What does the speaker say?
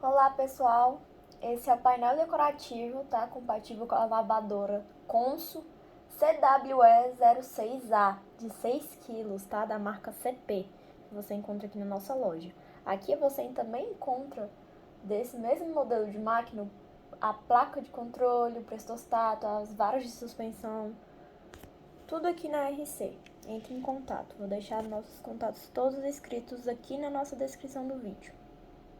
Olá pessoal, esse é o painel decorativo, tá? Compatível com a lavadora Consul CWE06A de 6 kg, tá? Da marca CP, que você encontra aqui na nossa loja. Aqui você também encontra desse mesmo modelo de máquina a placa de controle, o prestostato, as varas de suspensão, tudo aqui na RC. Entre em contato, vou deixar nossos contatos todos escritos aqui na nossa descrição do vídeo.